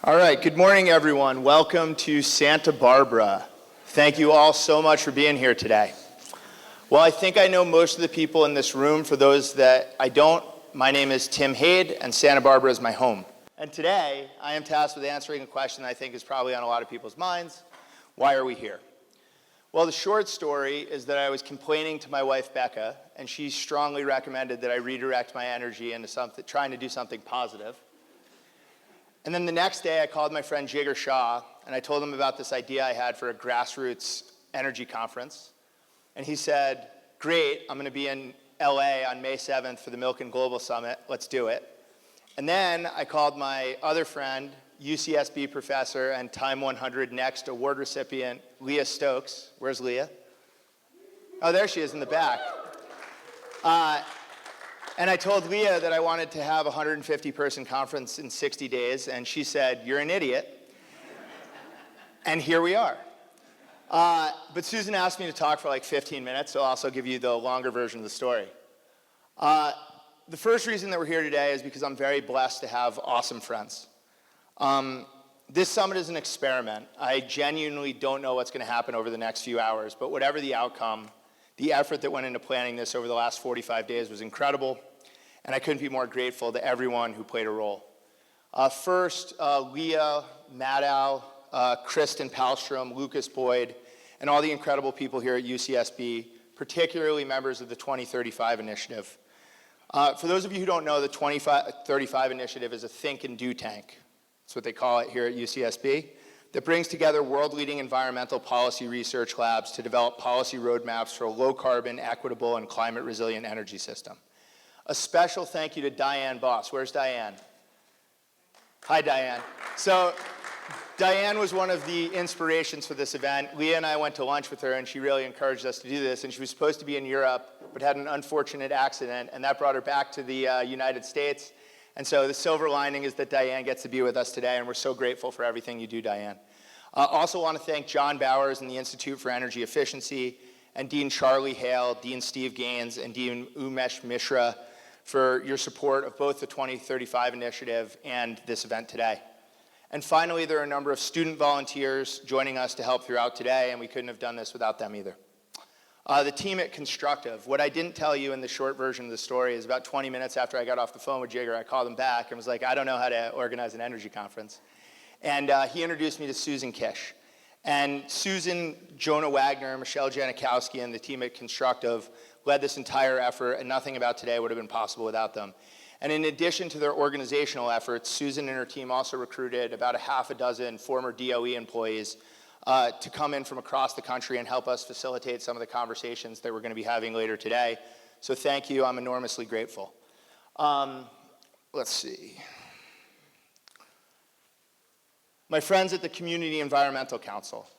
All right, good morning, everyone. Welcome to Santa Barbara. Thank you all so much for being here today. Well, I think I know most of the people in this room. For those that I don't, my name is Tim Hade, and Santa Barbara is my home. And today, I am tasked with answering a question that I think is probably on a lot of people's minds. Why are we here? Well, the short story is that I was complaining to my wife, Becca, and she strongly recommended that I redirect my energy into trying to do something positive. And then the next day, I called my friend Jigar Shah, and I told him about this idea I had for a grassroots energy conference. And he said, great, I'm going to be in LA on May 7th for the Milk and Global Summit. Let's do it. And then I called my other friend, UCSB professor and Time 100 Next award recipient, Leah Stokes. Where's Leah? Oh, there she is in the back. And I told Leah that I wanted to have a 150-person conference in 60 days, and she said, you're an idiot. And here we are. But Susan asked me to talk for like 15 minutes, so I'll also give you the longer version of the story. The first reason that we're here today is because I'm very blessed to have awesome friends. This summit is an experiment. I genuinely don't know what's going to happen over the next few hours, but whatever the outcome, the effort that went into planning this over the last 45 days was incredible, and I couldn't be more grateful to everyone who played a role. First, Leah, Maddow, Kristen Palstrom, Lucas Boyd, and all the incredible people here at UCSB, particularly members of the 2035 Initiative. For those of you who don't know, the 2035 Initiative is a think and do tank. That's what they call it here at UCSB. That brings together world-leading environmental policy research labs to develop policy roadmaps for a low-carbon, equitable, and climate-resilient energy system. A special thank you to Diane Boss. Where's Diane? Hi, Diane. So, Diane was one of the inspirations for this event. Leah and I went to lunch with her, and she really encouraged us to do this, and she was supposed to be in Europe, but had an unfortunate accident, and that brought her back to the United States. And so the silver lining is that Diane gets to be with us today, and we're so grateful for everything you do, Diane. Also want to thank John Bowers and the Institute for Energy Efficiency, and Dean Charlie Hale, Dean Steve Gaines, and Dean Umesh Mishra for your support of both the 2035 Initiative and this event today. And finally, there are a number of student volunteers joining us to help throughout today, and we couldn't have done this without them either. The team at Constructive. What I didn't tell you in the short version of the story is about 20 minutes after I got off the phone with Jigar, I called him back and was like, I don't know how to organize an energy conference. And he introduced me to Susan Kish. And Susan, Jonah Wagner, Michelle Janikowski, and the team at Constructive led this entire effort, and nothing about today would have been possible without them. And in addition to their organizational efforts, Susan and her team also recruited about a half a dozen former DOE employees to come in from across the country and help us facilitate some of the conversations that we're going to be having later today. So thank you. I'm enormously grateful. Let's see. My friends at the Community Environmental Council.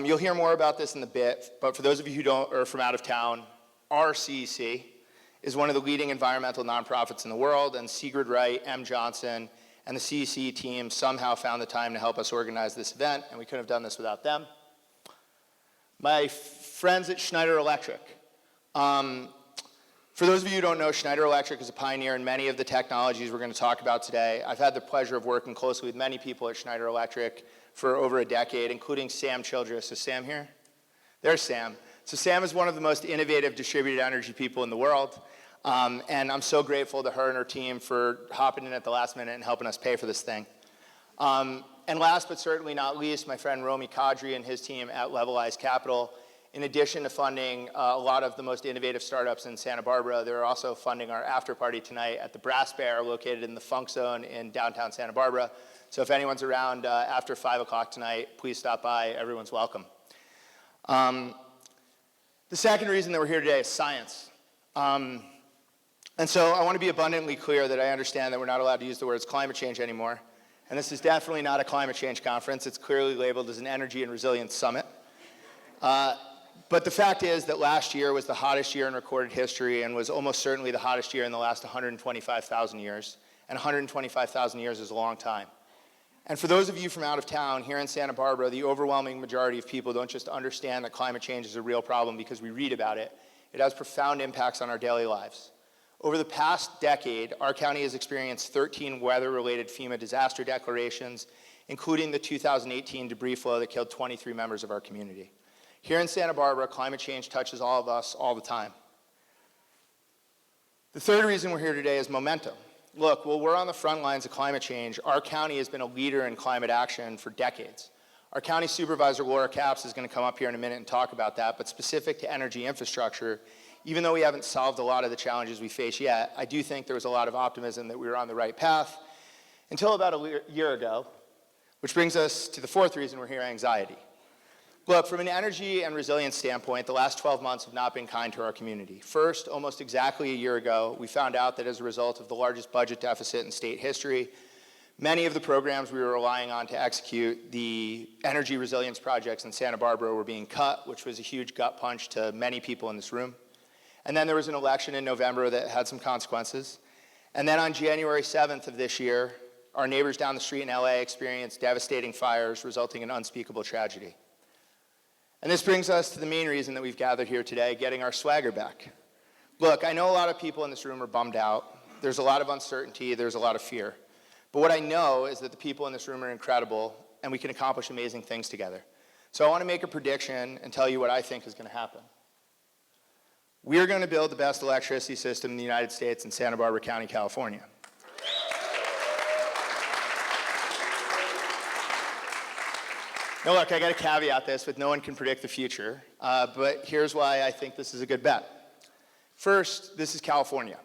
You'll hear more about this in a bit, but for those of you who don't are from out of town, RCEC is one of the leading environmental nonprofits in the world, and Sigrid Wright, M. Johnson, and the CEC team somehow found the time to help us organize this event, and we couldn't have done this without them. My friends at Schneider Electric. For those of you who don't know, Schneider Electric is a pioneer in many of the technologies we're going to talk about today. I've had the pleasure of working closely with many people at Schneider Electric for over a decade, including Sam Childress. Is Sam here? There's Sam. So Sam is one of the most innovative distributed energy people in the world. And I'm so grateful to her and her team for hopping in at the last minute and helping us pay for this thing. And last but certainly not least, my friend Romy Kadri and his team at Levelize Capital. In addition to funding a lot of the most innovative startups in Santa Barbara, they're also funding our after party tonight at the Brass Bear, located in the Funk Zone in downtown Santa Barbara. So if anyone's around after 5 o'clock tonight, please stop by. Everyone's welcome. The second reason that we're here today is science. And so I want to be abundantly clear that I understand that we're not allowed to use the words climate change anymore. And this is definitely not a climate change conference. It's clearly labeled as an energy and resilience summit. But the fact is that last year was the hottest year in recorded history and was almost certainly the hottest year in the last 125,000 years. And 125,000 years is a long time. And for those of you from out of town, here in Santa Barbara, the overwhelming majority of people don't just understand that climate change is a real problem because we read about it. It has profound impacts on our daily lives. Over the past decade, our county has experienced 13 weather-related FEMA disaster declarations, including the 2018 debris flow that killed 23 members of our community. Here in Santa Barbara, climate change touches all of us all the time. The third reason we're here today is momentum. Look, while we're on the front lines of climate change, our county has been a leader in climate action for decades. Our county supervisor, Laura Capps, is going to come up here in a minute and talk about that, but specific to energy infrastructure, even though we haven't solved a lot of the challenges we face yet, I do think there was a lot of optimism that we were on the right path until about a year ago, which brings us to the fourth reason we're here, anxiety. Look, from an energy and resilience standpoint, the last 12 months have not been kind to our community. First, almost exactly a year ago, we found out that as a result of the largest budget deficit in state history, many of the programs we were relying on to execute the energy resilience projects in Santa Barbara were being cut, which was a huge gut punch to many people in this room. And then there was an election in November that had some consequences. And then on January 7th of this year, our neighbors down the street in LA experienced devastating fires, resulting in unspeakable tragedy. And this brings us to the main reason that we've gathered here today, getting our swagger back. Look, I know a lot of people in this room are bummed out. There's a lot of uncertainty, there's a lot of fear. But what I know is that the people in this room are incredible, and we can accomplish amazing things together. So I want to make a prediction and tell you what I think is going to happen. We are going to build the best electricity system in the United States in Santa Barbara County, California. Now look, I got to caveat this, but no one can predict the future. But here's why I think this is a good bet. First, this is California.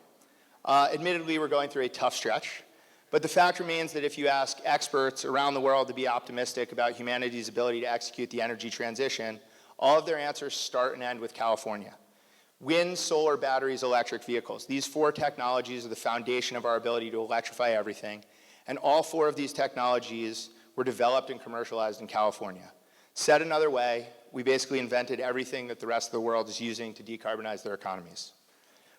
Admittedly, we're going through a tough stretch. But the fact remains that if you ask experts around the world to be optimistic about humanity's ability to execute the energy transition, all of their answers start and end with California. Wind, solar, batteries, electric vehicles. These four technologies are the foundation of our ability to electrify everything. And all four of these technologies were developed and commercialized in California. Said another way, we basically invented everything that the rest of the world is using to decarbonize their economies.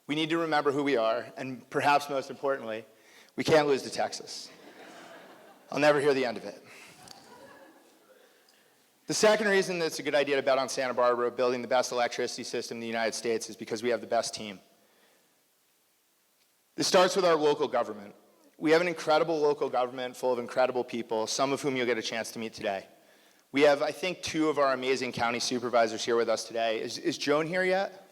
We need to remember who we are, and perhaps most importantly, we can't lose to Texas. I'll never hear the end of it. The second reason that it's a good idea to bet on Santa Barbara building the best electricity system in the United States is because we have the best team. This starts with our local government. We have an incredible local government full of incredible people, some of whom you'll get a chance to meet today. We have, I think, two of our amazing county supervisors here with us today. Is Joan here yet?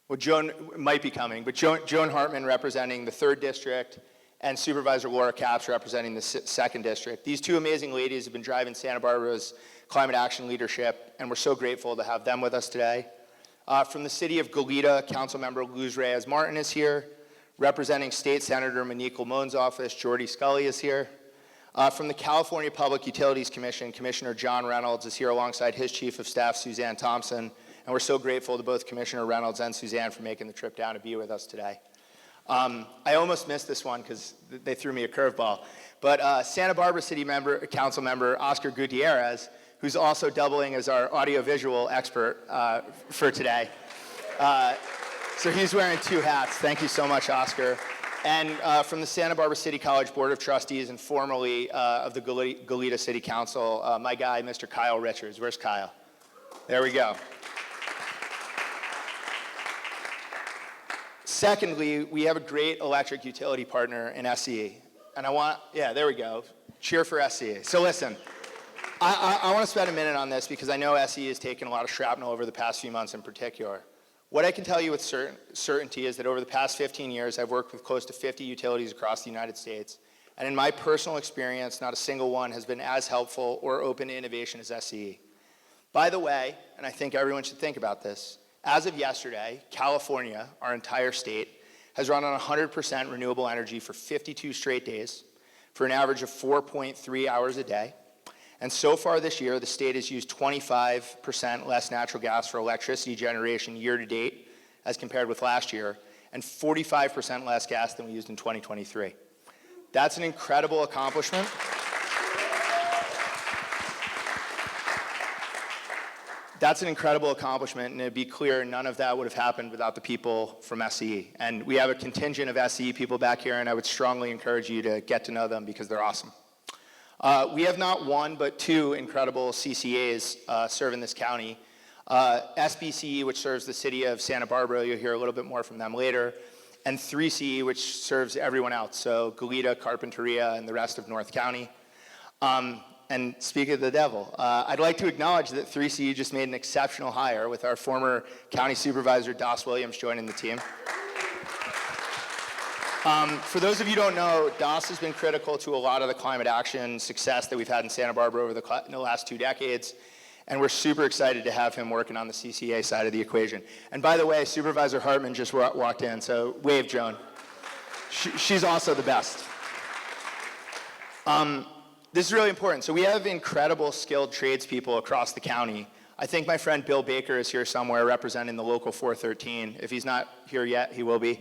Well, Joan might be coming, but Joan Hartman representing the 3rd District and Supervisor Laura Capps representing the 2nd District. These two amazing ladies have been driving Santa Barbara's climate action leadership, and we're so grateful to have them with us today. From the city of Goleta, Councilmember Luz Reyes Martin is here. Representing State Senator Monique Lamone's office, Jordy Scully is here. From the California Public Utilities Commission, Commissioner John Reynolds is here alongside his Chief of Staff, Suzanne Thompson, and we're so grateful to both Commissioner Reynolds and Suzanne for making the trip down to be with us today. I almost missed this one because they threw me a curveball, but Santa Barbara City Council member Oscar Gutierrez, who's also doubling as our audiovisual expert for today. So he's wearing 2 hats. Thank you so much, Oscar. And from the Santa Barbara City College Board of Trustees and formerly of the Goleta City Council, my guy, Mr. Kyle Richards. Where's Kyle? There we go. Secondly, we have a great electric utility partner in SCE. And there we go. Cheer for SCE. So listen, I want to spend a minute on this because I know SCE has taken a lot of shrapnel over the past few months in particular. What I can tell you with certainty is that over the past 15 years, I've worked with close to 50 utilities across the United States. And in my personal experience, not a single one has been as helpful or open to innovation as SCE. By the way, and I think everyone should think about this, as of yesterday, California, our entire state, has run on 100% renewable energy for 52 straight days for an average of 4.3 hours a day. And so far this year, the state has used 25% less natural gas for electricity generation year to date as compared with last year, and 45% less gas than we used in 2023. That's an incredible accomplishment. That's an incredible accomplishment, and to be clear, none of that would have happened without the people from SCE. And we have a contingent of SCE people back here, and I would strongly encourage you to get to know them because they're awesome. We have not one, but 2 incredible CCAs serving this county. SBCE, which serves the city of Santa Barbara, you'll hear a little bit more from them later, and 3CE, which serves everyone else, so Goleta, Carpinteria, and the rest of North County. And speaking of the devil, I'd like to acknowledge that 3CE just made an exceptional hire with our former county supervisor, Das Williams, joining the team. For those of you who don't know, Das has been critical to a lot of the climate action success that we've had in Santa Barbara over the last 2 decades, and we're super excited to have him working on the CCA side of the equation. And by the way, Supervisor Hartman just walked in, so wave, Joan. She's also the best. This is really important. So we have incredible skilled tradespeople across the county. I think my friend Bill Baker is here somewhere representing the local 413. If he's not here yet, he will be.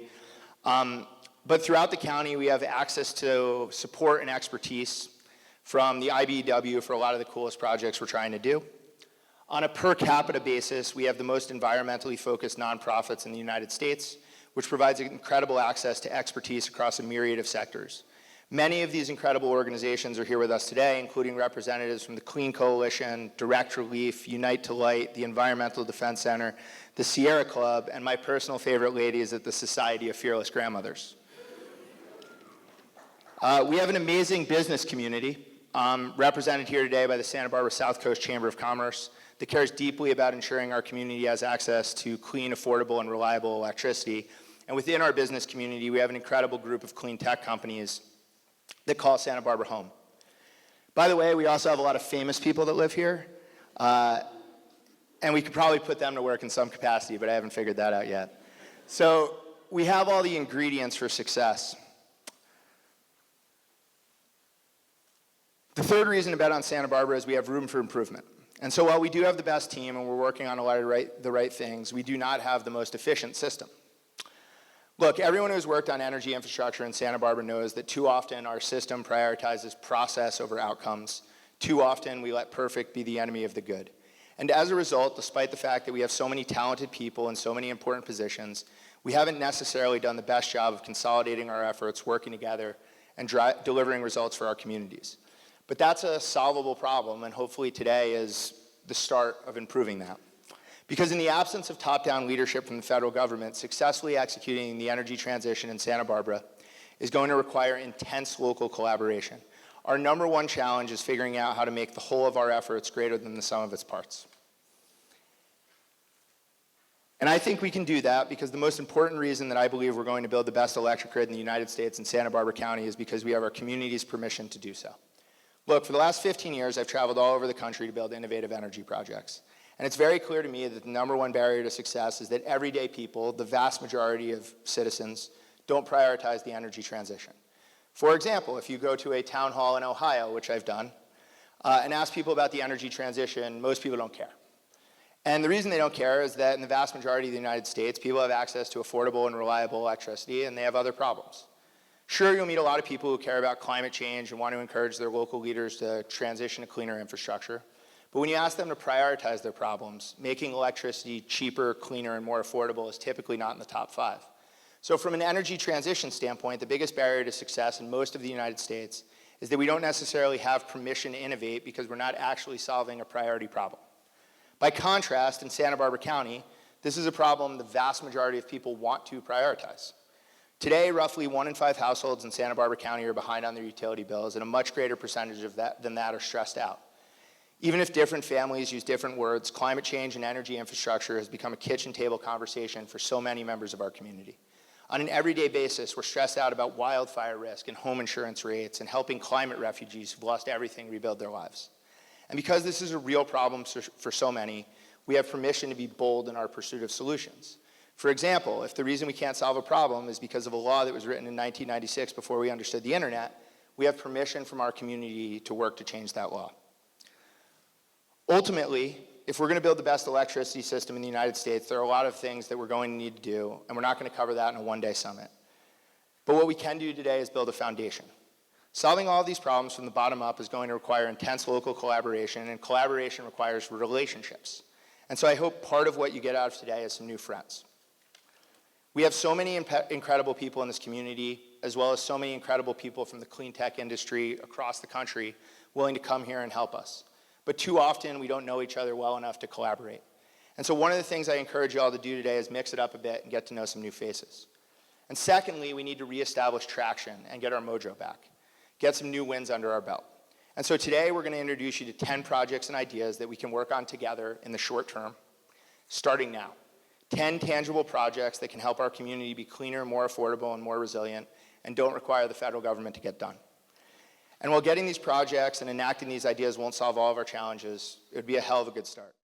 But throughout the county, we have access to support and expertise from the IBEW for a lot of the coolest projects we're trying to do. On a per capita basis, we have the most environmentally focused nonprofits in the United States, which provides incredible access to expertise across a myriad of sectors. Many of these incredible organizations are here with us today, including representatives from the Clean Coalition, Direct Relief, Unite to Light, the Environmental Defense Center, the Sierra Club, and my personal favorite lady is at the Society of Fearless Grandmothers. We have an amazing business community represented here today by the Santa Barbara South Coast Chamber of Commerce that cares deeply about ensuring our community has access to clean, affordable, and reliable electricity. And within our business community, we have an incredible group of clean tech companies that call Santa Barbara home. By the way, we also have a lot of famous people that live here, and we could probably put them to work in some capacity, but I haven't figured that out yet. So we have all the ingredients for success. The third reason to bet on Santa Barbara is we have room for improvement. And so while we do have the best team and we're working on a lot of the right things, we do not have the most efficient system. Look, everyone who's worked on energy infrastructure in Santa Barbara knows that too often our system prioritizes process over outcomes. Too often we let perfect be the enemy of the good. And as a result, despite the fact that we have so many talented people in so many important positions, we haven't necessarily done the best job of consolidating our efforts, working together, and delivering results for our communities. But that's a solvable problem, and hopefully today is the start of improving that. Because in the absence of top-down leadership from the federal government, successfully executing the energy transition in Santa Barbara is going to require intense local collaboration. Our number one challenge is figuring out how to make the whole of our efforts greater than the sum of its parts. And I think we can do that because the most important reason that I believe we're going to build the best electric grid in the United States in Santa Barbara County is because we have our community's permission to do so. Look, for the last 15 years, I've traveled all over the country to build innovative energy projects. And it's very clear to me that the number one barrier to success is that everyday people, the vast majority of citizens, don't prioritize the energy transition. For example, if you go to a town hall in Ohio, which I've done, and ask people about the energy transition, most people don't care. And the reason they don't care is that in the vast majority of the United States, people have access to affordable and reliable electricity, and they have other problems. Sure, you'll meet a lot of people who care about climate change and want to encourage their local leaders to transition to cleaner infrastructure. But when you ask them to prioritize their problems, making electricity cheaper, cleaner, and more affordable is typically not in the top 5. So from an energy transition standpoint, the biggest barrier to success in most of the United States is that we don't necessarily have permission to innovate because we're not actually solving a priority problem. By contrast, in Santa Barbara County, this is a problem the vast majority of people want to prioritize. Today, roughly 1 in 5 households in Santa Barbara County are behind on their utility bills, and a much greater percentage of than that are stressed out. Even if different families use different words, climate change and energy infrastructure has become a kitchen table conversation for so many members of our community. On an everyday basis, we're stressed out about wildfire risk and home insurance rates and helping climate refugees who've lost everything rebuild their lives. And because this is a real problem for so many, we have permission to be bold in our pursuit of solutions. For example, if the reason we can't solve a problem is because of a law that was written in 1996 before we understood the internet, we have permission from our community to work to change that law. Ultimately, if we're going to build the best electricity system in the United States, there are a lot of things that we're going to need to do, and we're not going to cover that in a one-day summit. But what we can do today is build a foundation. Solving all of these problems from the bottom up is going to require intense local collaboration, and collaboration requires relationships. And so I hope part of what you get out of today is some new friends. We have so many incredible people in this community, as well as so many incredible people from the clean tech industry across the country willing to come here and help us. But too often, we don't know each other well enough to collaborate. And so one of the things I encourage you all to do today is mix it up a bit and get to know some new faces. And secondly, we need to reestablish traction and get our mojo back. Get some new wins under our belt. And so today we're going to introduce you to 10 projects and ideas that we can work on together in the short term, starting now. 10 tangible projects that can help our community be cleaner, more affordable, and more resilient, and don't require the federal government to get done. And while getting these projects and enacting these ideas won't solve all of our challenges, it would be a hell of a good start.